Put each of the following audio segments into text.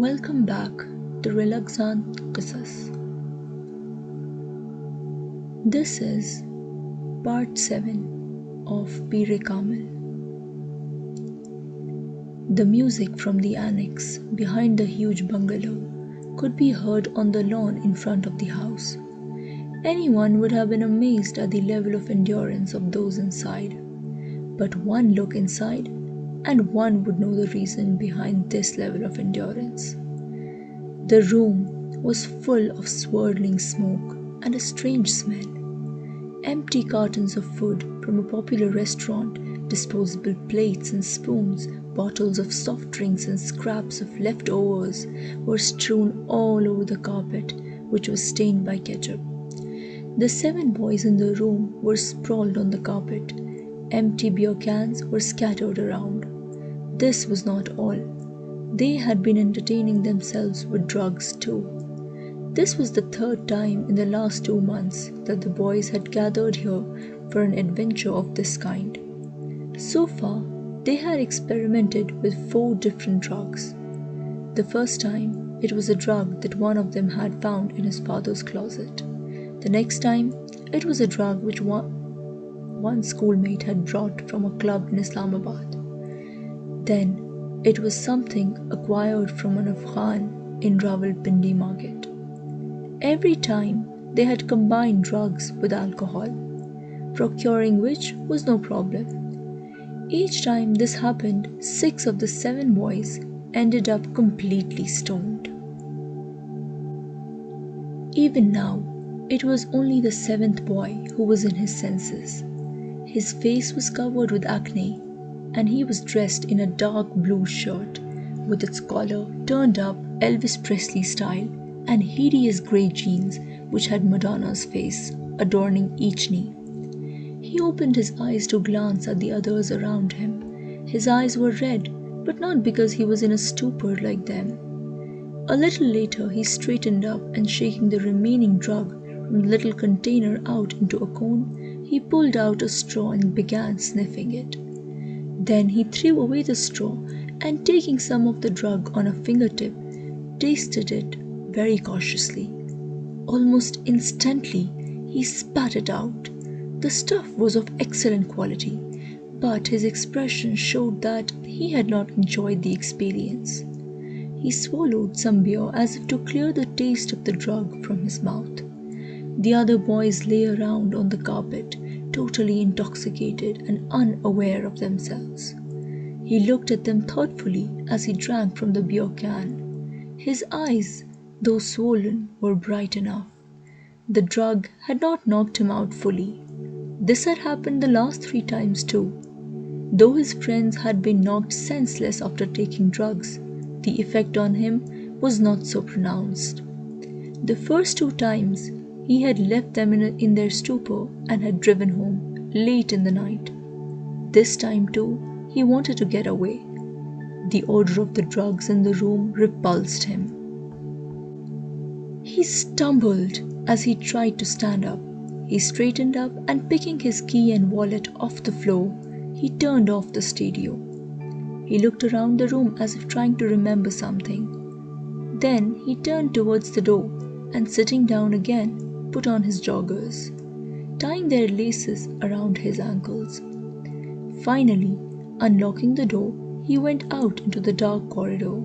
Welcome back to Relaxant Qisas. This is part 7 of Kamil. The music from the annex behind the huge bungalow could be heard on the lawn in front of the house. Anyone would have been amazed at the level of endurance of those inside. But one look inside and one would know the reason behind this level of endurance. The room was full of swirling smoke and a strange smell. Empty cartons of food from a popular restaurant, disposable plates and spoons, bottles of soft drinks and scraps of leftovers were strewn all over the carpet, which was stained by ketchup. The 7 boys in the room were sprawled on the carpet. Empty beer cans were scattered around. This was not all. They had been entertaining themselves with drugs too. This was the 3rd time in the last 2 months that the boys had gathered here for an adventure of this kind. So far, they had experimented with 4 different drugs. The first time, it was a drug that one of them had found in his father's closet. The next time, it was a drug which one schoolmate had brought from a club in Islamabad. Then, it was something acquired from an Afghan in Rawalpindi market. Every time, they had combined drugs with alcohol, procuring which was no problem. Each time this happened, 6 of the 7 boys ended up completely stoned. Even now, it was only the 7th boy who was in his senses. His face was covered with acne, and he was dressed in a dark blue shirt with its collar turned up Elvis Presley style and hideous grey jeans which had Madonna's face adorning each knee. He opened his eyes to glance at the others around him. His eyes were red, but not because he was in a stupor like them. A little later he straightened up and shaking the remaining drug from the little container out into a cone, he pulled out a straw and began sniffing it. Then he threw away the straw and taking some of the drug on a fingertip, tasted it very cautiously. Almost instantly, he spat it out. The stuff was of excellent quality, but his expression showed that he had not enjoyed the experience. He swallowed some beer as if to clear the taste of the drug from his mouth. The other boys lay around on the carpet, totally intoxicated and unaware of themselves. He looked at them thoughtfully as he drank from the beer can. His eyes, though swollen, were bright enough. The drug had not knocked him out fully. This had happened the last 3 times too. Though his friends had been knocked senseless after taking drugs, the effect on him was not so pronounced. The first 2 times, he had left them in their stupor and had driven home late in the night. This time too, he wanted to get away. The odor of the drugs in the room repulsed him. He stumbled as he tried to stand up. He straightened up and picking his key and wallet off the floor, he turned off the stereo. He looked around the room as if trying to remember something. Then he turned towards the door and sitting down again, put on his joggers, tying their laces around his ankles. Finally, unlocking the door, he went out into the dark corridor.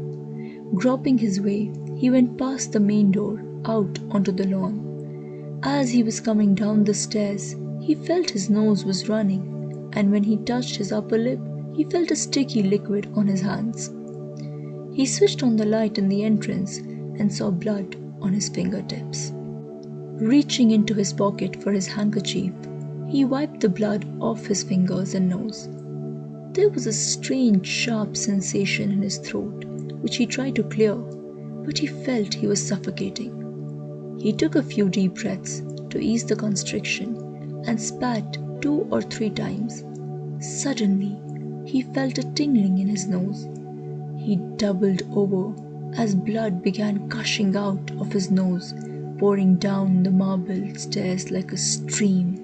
Groping his way, he went past the main door, out onto the lawn. As he was coming down the stairs, he felt his nose was running, and when he touched his upper lip, he felt a sticky liquid on his hands. He switched on the light in the entrance and saw blood on his fingertips. Reaching into his pocket for his handkerchief, he wiped the blood off his fingers and nose. There was a strange, sharp sensation in his throat, which he tried to clear, but he felt he was suffocating. He took a few deep breaths to ease the constriction and spat 2 or 3 times. Suddenly, he felt a tingling in his nose. He doubled over as blood began gushing out of his nose, pouring down the marble stairs like a stream.